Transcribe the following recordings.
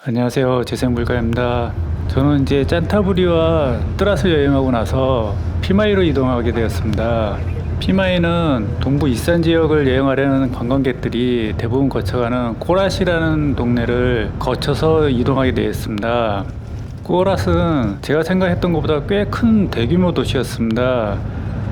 안녕하세요. 재생물가입니다. 저는 이제 짠타부리와 뜨라스 여행하고 나서 피마이로 이동하게 되었습니다. 피마이는 동부 이산 지역을 여행하려는 관광객들이 대부분 거쳐가는 꼬라시라는 동네를 거쳐서 이동하게 되었습니다. 꼬라스는 제가 생각했던 것보다 꽤 큰 대규모 도시였습니다.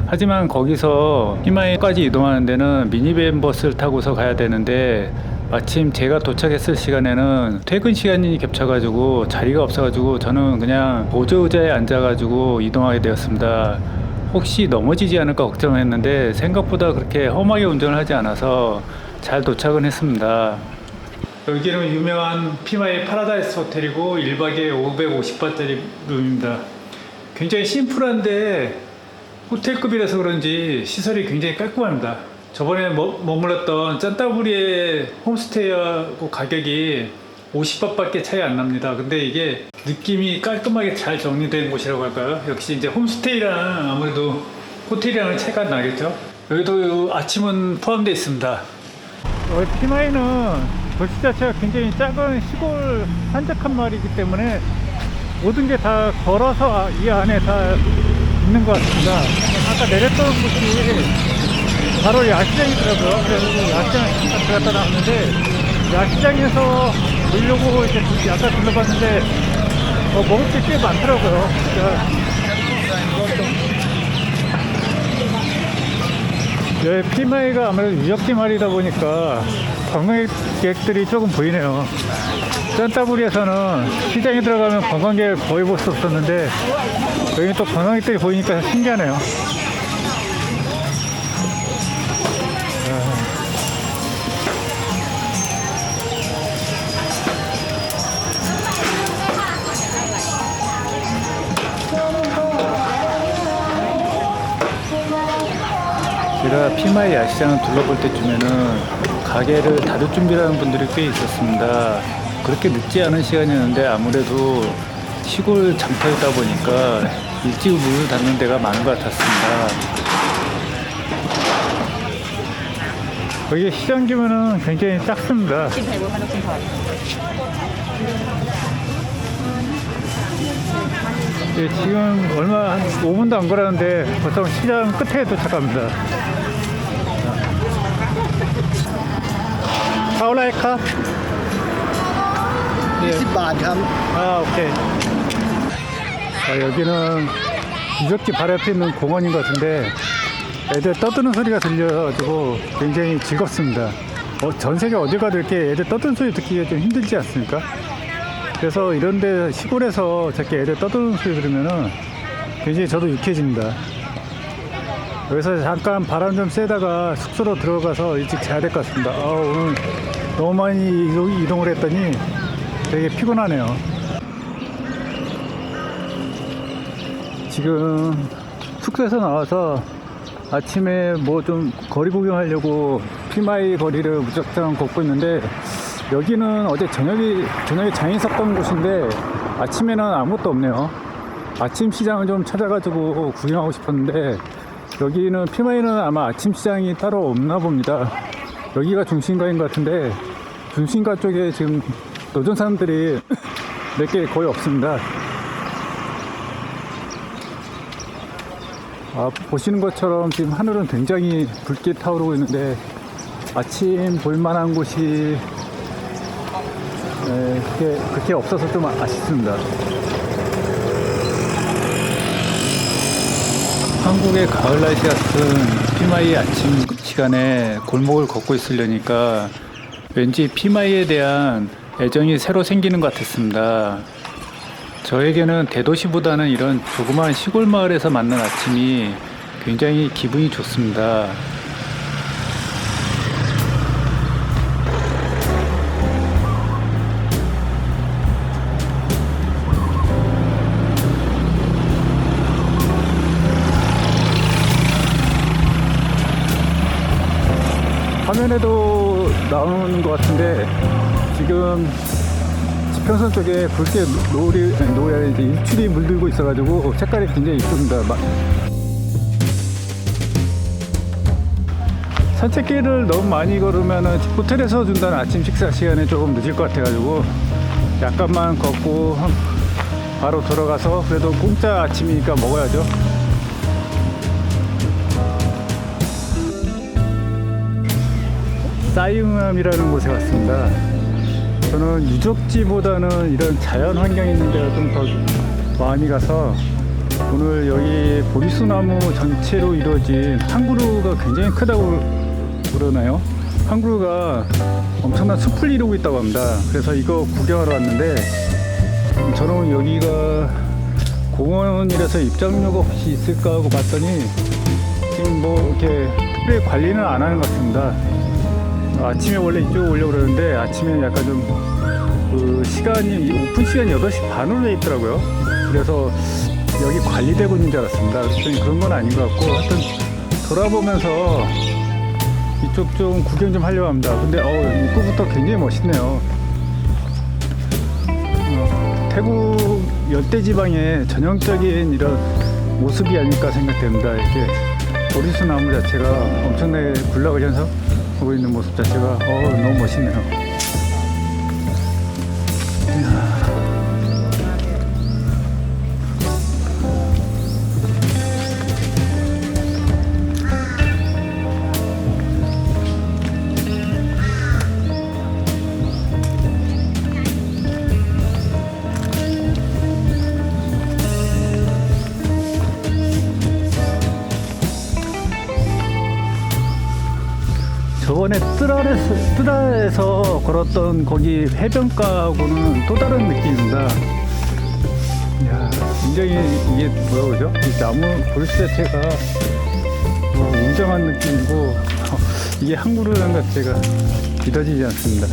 하지만 거기서 피마이까지 이동하는 데는 미니밴 버스를 타고서 가야 되는데 마침 제가 도착했을 시간에는 퇴근 시간이 겹쳐가지고 자리가 없어가지고 저는 그냥 보조의자에 앉아가지고 이동하게 되었습니다. 혹시 넘어지지 않을까 걱정을 했는데 생각보다 그렇게 험하게 운전을 하지 않아서 잘 도착은 했습니다. 여기는 유명한 피마이 파라다이스 호텔이고 1박에 550바트짜리 룸입니다. 굉장히 심플한데 호텔급이라서 그런지 시설이 굉장히 깔끔합니다. 저번에 머물렀던 짠따부리의 홈스테이하고 가격이 50바트밖에 차이 안 납니다. 근데 이게 느낌이 깔끔하게 잘 정리된 곳이라고 할까요? 역시 이제 홈스테이랑 아무래도 호텔이랑은 차이가 나겠죠? 여기도 아침은 포함되어 있습니다. 여기 피마이는 도시 자체가 굉장히 작은 시골 한적한 마을이기 때문에 모든 게 다 걸어서 이 안에 다 있는 것 같습니다. 아까 내렸던 곳이 바로 야시장이더라고요. 그래서 야시장을 잠깐 들어갔다 나왔는데 야시장에서 보려고 이제 약간 둘러봤는데 먹을 게 꽤 많더라고요. 여기 피마이가 아무래도 유적지 마을이다 보니까 관광객들이 조금 보이네요. 짠따부리에서는 시장에 들어가면 관광객을 거의 볼 수 없었는데 여기 또 관광객들이 보이니까 신기하네요. 제가 피마이 야시장을 둘러볼 때쯤에는 가게를 닫을 준비를 하는 분들이 꽤 있었습니다. 그렇게 늦지 않은 시간이었는데 아무래도 시골 장터이다 보니까 일찍 문을 닫는 데가 많은 것 같았습니다. 여기 시장 규모는 굉장히 작습니다. 예, 지금 얼마 한 5분도 안 걸었는데 벌써 시장 끝에 도착합니다. 파울라이카? 20바트ครับ 아, 오케이. 여기는 유적지 바로 옆에 있는 공원인 것 같은데 애들 떠드는 소리가 들려가지고 굉장히 즐겁습니다. 전 세계 어디 가도 이렇게 애들 떠드는 소리 듣기가 좀 힘들지 않습니까? 그래서 이런데 시골에서 저렇게 애들 떠드는 소리 들으면은 굉장히 저도 유쾌해집니다. 여기서 잠깐 바람 좀 쐬다가 숙소로 들어가서 일찍 자야 될 것 같습니다. 오늘 너무 많이 이동을 했더니 되게 피곤하네요. 지금 숙소에서 나와서 아침에 뭐 좀 거리 구경하려고 피마이 거리를 무작정 걷고 있는데 여기는 어제 저녁에 장이 섰던 곳인데 아침에는 아무것도 없네요. 아침 시장을 좀 찾아가지고 구경하고 싶었는데 여기는 피마이는 아마 아침 시장이 따로 없나 봅니다. 여기가 중심가인 것 같은데 중심가 쪽에 지금 노전 사람들이 몇 개 거의 없습니다. 보시는 것처럼 지금 하늘은 굉장히 붉게 타오르고 있는데 아침 볼만한 곳이 그렇게 없어서 좀 아쉽습니다. 한국의 가을 날씨 같은 피마이 아침 시간에 골목을 걷고 있으려니까 왠지 피마이에 대한 애정이 새로 생기는 것 같았습니다. 저에게는 대도시보다는 이런 조그마한 시골 마을에서 맞는 아침이 굉장히 기분이 좋습니다. 화면에도 나오는 것 같은데 지금 지평선 쪽에 붉게 노을에 이제 일출이 물들고 있어가지고 색깔이 굉장히 이쁩니다. 산책길을 너무 많이 걸으면 호텔에서 준다는 아침 식사 시간에 조금 늦을 것 같아가지고 약간만 걷고 바로 돌아가서 그래도 공짜 아침이니까 먹어야죠. 사이응암이라는 곳에 왔습니다. 저는 유적지보다는 이런 자연 환경이 있는 데가 좀 더 마음이 가서 오늘 여기 보리수나무 전체로 이루어진 한 그루가 굉장히 크다고 그러나요? 한 그루가 엄청난 숲을 이루고 있다고 합니다. 그래서 이거 구경하러 왔는데 저는 여기가 공원이라서 입장료가 혹시 있을까 하고 봤더니 지금 뭐 이렇게 특별히 관리는 안 하는 것 같습니다. 아침에 원래 이쪽에 오려고 그러는데 아침에 약간 좀 시간이 오픈 시간이 8시 반으로 돼 있더라고요. 그래서 여기 관리되고 있는 줄 알았습니다. 그랬더니 그런 건 아닌 것 같고 하여튼 돌아보면서 이쪽 좀 구경 좀 하려고 합니다. 근데 입구부터 굉장히 멋있네요. 태국 열대지방의 전형적인 이런 모습이 아닐까 생각됩니다. 이렇게 보리수나무 자체가 엄청나게 군락을 형성하고 있는 모습 자체가 너무 멋있네요. 저번에 뜨라에서 걸었던 거기 해변가하고는 또 다른 느낌입니다. 이야, 굉장히 이게 뭐라고 그러죠? 이 나무 보리수 자체가 웅장한 느낌이고 이게 한 그루라는 것 자체가 믿어지지 않습니다.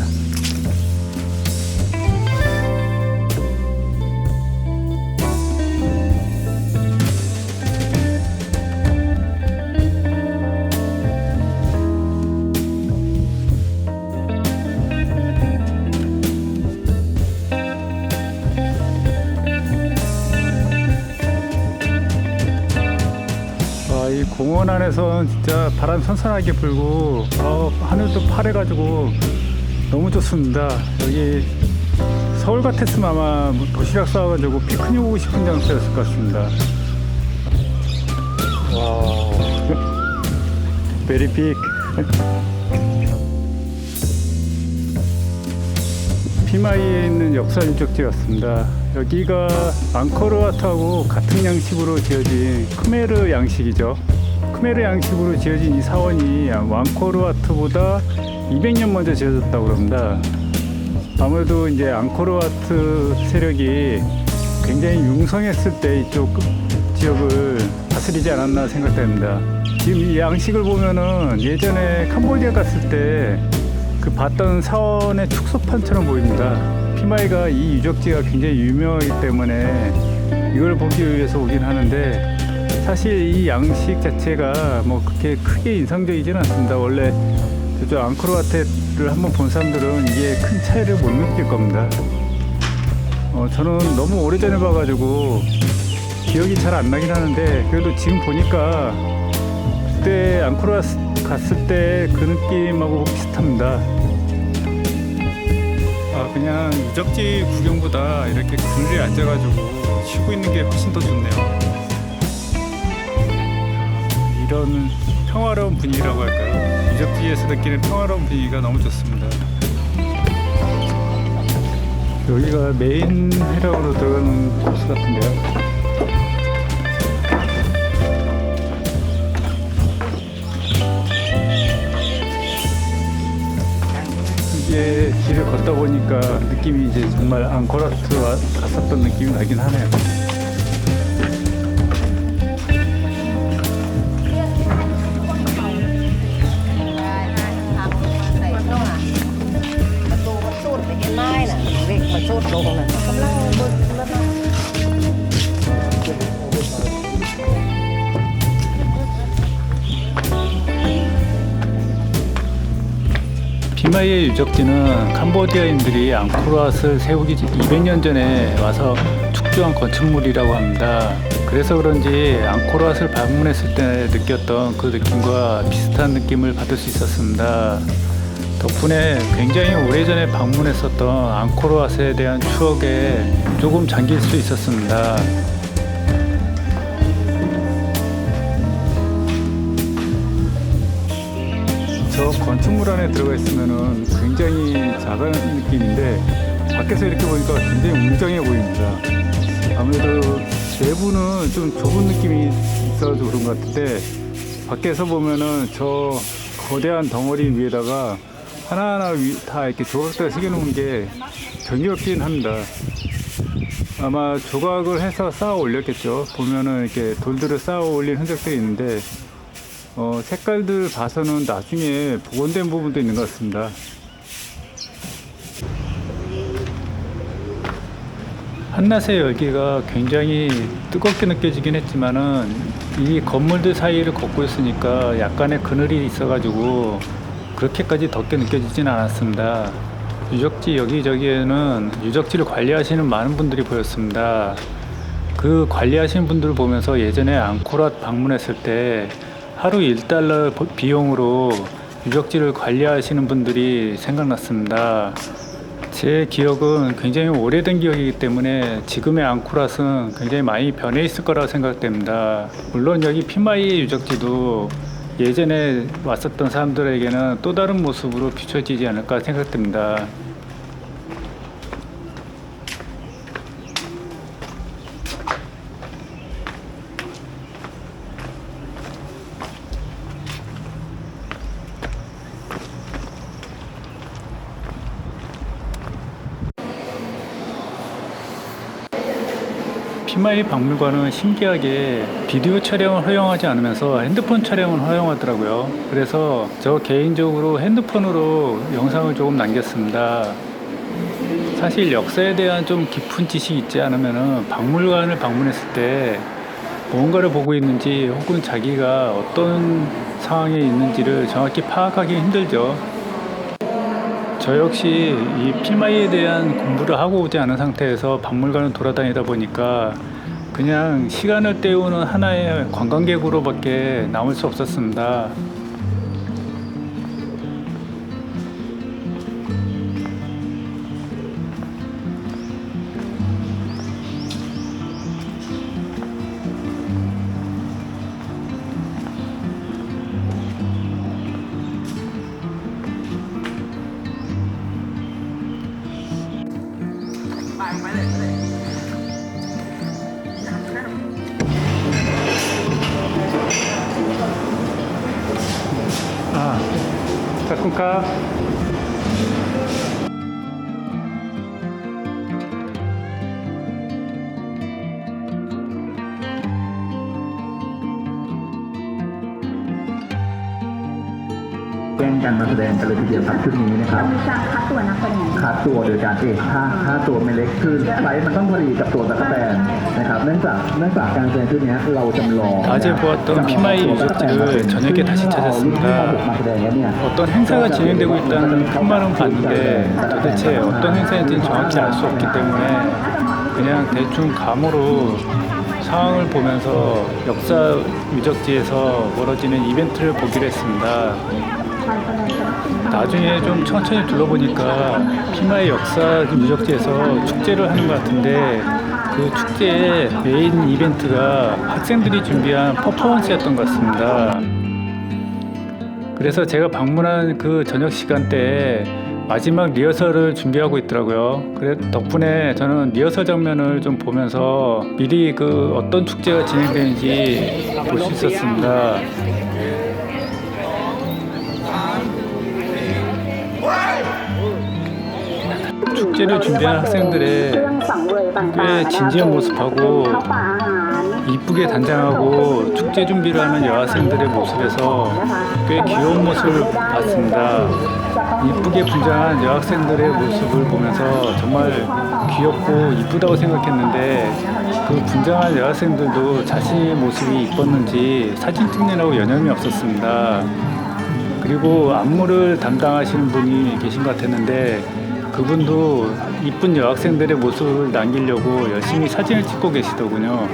이 공원 안에서 진짜 바람 선선하게 불고 하늘도 파래가지고 너무 좋습니다. 여기 서울 같았으면 아마 도시락 싸와가지고 피크닉 오고 싶은 장소였을 것 같습니다. 와우, 베리 빅. 피마이에 있는 역사 유적지 같습니다. 여기가 앙코르와트하고 같은 양식으로 지어진 크메르 양식이죠. 크메르 양식으로 지어진 이 사원이 앙코르와트보다 200년 먼저 지어졌다고 합니다. 아무래도 이제 앙코르와트 세력이 굉장히 융성했을 때 이쪽 지역을 다스리지 않았나 생각됩니다. 지금 이 양식을 보면은 예전에 캄보디아 갔을 때 그 봤던 사원의 축소판처럼 보입니다. 피마이가 이 유적지가 굉장히 유명하기 때문에 이걸 보기 위해서 오긴 하는데 사실 이 양식 자체가 뭐 그렇게 크게 인상적이진 않습니다. 원래 저쪽 앙코르와트를 한번 본 사람들은 이게 큰 차이를 못 느낄 겁니다. 저는 너무 오래전에 봐가지고 기억이 잘 안 나긴 하는데 그래도 지금 보니까 그때 앙코르와트 갔을 때 그 느낌하고 비슷합니다. 그냥 유적지 구경보다 이렇게 그늘에 앉아가지고 쉬고 있는 게 훨씬 더 좋네요. 이런 평화로운 분위기라고 할까요? 유적지에서 느끼는 평화로운 분위기가 너무 좋습니다. 여기가 메인 회락으로 들어가는 코스 같은데요. 이게 길을 걷다 보니까 느낌이 이제 정말 앙코르와트 갔었던 느낌이 나긴 하네요. 피마이의 유적지는 캄보디아인들이 앙코르와트를 세우기 200년 전에 와서 축조한 건축물이라고 합니다. 그래서 그런지 앙코르와트를 방문했을 때 느꼈던 그 느낌과 비슷한 느낌을 받을 수 있었습니다. 덕분에 굉장히 오래전에 방문했었던 앙코르왓에 대한 추억에 조금 잠길 수 있었습니다. 저 건축물 안에 들어가 있으면은 굉장히 작은 느낌인데 밖에서 이렇게 보니까 굉장히 웅장해 보입니다. 아무래도 내부는 좀 좁은 느낌이 있어서 그런 것 같은데 밖에서 보면은 저 거대한 덩어리 위에다가 하나하나 다 이렇게 조각들 새겨놓은 게 정겹긴 합니다. 아마 조각을 해서 쌓아 올렸겠죠. 보면은 이렇게 돌들을 쌓아 올린 흔적들이 있는데 색깔들 봐서는 나중에 복원된 부분도 있는 것 같습니다. 한낮의 열기가 굉장히 뜨겁게 느껴지긴 했지만은 이 건물들 사이를 걷고 있으니까 약간의 그늘이 있어가지고 그렇게까지 덥게 느껴지진 않았습니다. 유적지 여기저기에는 유적지를 관리하시는 많은 분들이 보였습니다. 그 관리하시는 분들을 보면서 예전에 앙코르왓 방문했을 때 하루 1달러 비용으로 유적지를 관리하시는 분들이 생각났습니다. 제 기억은 굉장히 오래된 기억이기 때문에 지금의 앙코르왓은 굉장히 많이 변해 있을 거라고 생각됩니다. 물론 여기 피마이의 유적지도 예전에 왔었던 사람들에게는 또 다른 모습으로 비춰지지 않을까 생각됩니다. 피마이 박물관은 신기하게 비디오 촬영을 허용하지 않으면서 핸드폰 촬영을 허용하더라고요. 그래서 저 개인적으로 핸드폰으로 영상을 조금 남겼습니다. 사실 역사에 대한 좀 깊은 지식이 있지 않으면 박물관을 방문했을 때 무언가를 보고 있는지 혹은 자기가 어떤 상황에 있는지를 정확히 파악하기 힘들죠. 저 역시 이 피마이에 대한 공부를 하고 오지 않은 상태에서 박물관을 돌아다니다 보니까 그냥 시간을 때우는 하나의 관광객으로밖에 남을 수 없었습니다. 까แย่งกันมาแสดงกันเลยทีเดียวครับชุดนี้นะครับ มีการคัดตัวนักแสดง คัดตัวโดยการถ้าตัวไม่เล็กคือไซส์มันต้องพอดีกับตัวตะกั่วแตนนะครับเนื่องจากการแสดงชุดนี้เราจำลอง 어제 보았던 피마이 유적지를 저녁에 다시 찾았습니다. มาแสดงแล้วเนี่ย 어떤 행사가 진행되고 있다는 편만은 봤는데 도대체 어떤 행사인지는 정확히 알 수 없기 때문에 그냥 대충 감으로 상황을 보면서 역사 유적지에서 벌어지는 이벤트를 보기로 했습니다. 나중에 좀 천천히 둘러보니까 피마의 역사 유적지에서 축제를 하는 것 같은데 그 축제의 메인 이벤트가 학생들이 준비한 퍼포먼스였던 것 같습니다. 그래서 제가 방문한 그 저녁 시간대에 마지막 리허설을 준비하고 있더라고요. 그래 덕분에 저는 리허설 장면을 좀 보면서 미리 그 어떤 축제가 진행되는지 볼 수 있었습니다. 축제를 준비한 학생들의 꽤 진지한 모습하고 이쁘게 단장하고 축제 준비를 하는 여학생들의 모습에서 꽤 귀여운 모습을 봤습니다. 이쁘게 분장한 여학생들의 모습을 보면서 정말 귀엽고 이쁘다고 생각했는데 그 분장한 여학생들도 자신의 모습이 이뻤는지 사진 찍느라고 여념이 없었습니다. 그리고 안무를 담당하시는 분이 계신 것 같았는데 그분도 이쁜 여학생들의 모습을 남기려고 열심히 사진을 찍고 계시더군요.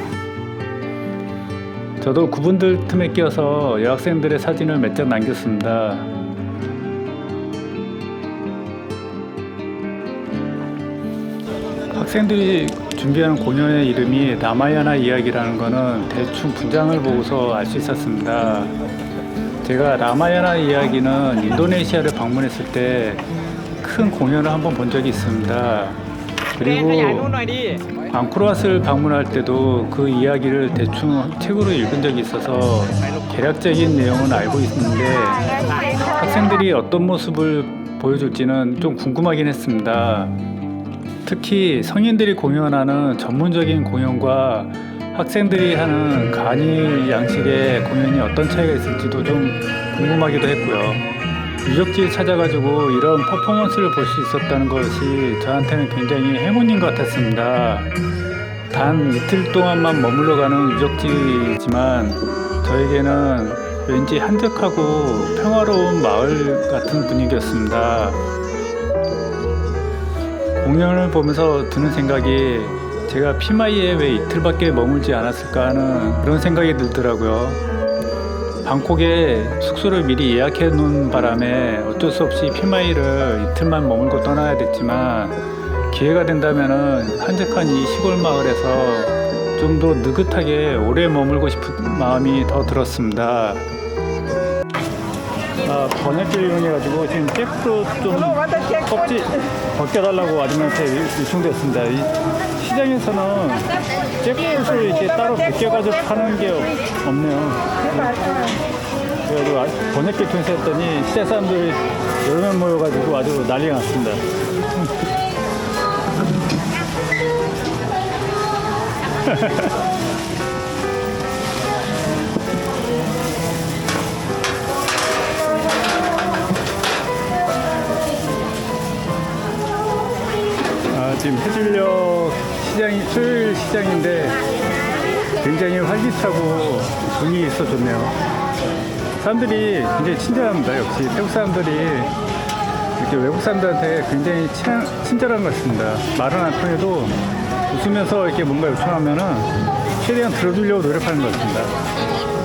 저도 그분들 틈에 끼어서 여학생들의 사진을 몇 장 남겼습니다. 학생들이 준비하는 공연의 이름이 라마야나 이야기라는 거는 대충 분장을 보고서 알 수 있었습니다. 제가 라마야나 이야기는 인도네시아를 방문했을 때 큰 공연을 한번 본 적이 있습니다. เรียนขยาย 그리고 นู่นหน่อยดิ 앙코르왓을 방문할 때도 그 이야기를 대충 책으로 읽은 적이 있어서 개략적인 내용은 알고 있는데 학생들이 어떤 모습을 보여줄지는 좀 궁금하긴 했습니다. 특히 성인들이 공연하는 전문적인 공연과 학생들이 하는 간이 양식의 공연이 어떤 차이가 있을지도 좀 궁금하기도 했고요. 유적지에 찾아가지고 이런 퍼포먼스를 볼 수 있었다는 것이 저한테는 굉장히 행운인 것 같았습니다. 단 이틀 동안만 머물러 가는 유적지이지만 저에게는 왠지 한적하고 평화로운 마을 같은 분위기였습니다. 공연을 보면서 드는 생각이 제가 피마이에 왜 이틀밖에 머물지 않았을까 하는 그런 생각이 들더라고요. 방콕에 숙소를 미리 예약해 놓은 바람에 어쩔 수 없이 피마이를 이틀만 머물고 떠나야 됐지만 기회가 된다면은 한적한 이 시골 마을에서 좀 더 느긋하게 오래 머물고 싶은 마음이 더 들었습니다. 번역기를 이용해가지고 지금 잭프로 좀 껍질 벗겨달라고 아줌마한테 요청됐습니다. 이 시장에서는 잭프를 이렇게 따로 벗겨가지고 파는 게 없네요. 그래가지고 번역기를 통해서 했더니 시장 사람들이 여러 명 모여가지고 아주 난리가 났습니다. 지금 해질녘 시장이 수요일 시장인데 굉장히 활기차고 분위기 있어 좋네요. 사람들이 굉장히 친절합니다. 역시 태국 사람들이 이렇게 외국 사람들한테 굉장히 친절한 것 같습니다. 말은 안 통해도 웃으면서 이렇게 뭔가 요청하면은 최대한 들어주려고 노력하는 것 같습니다.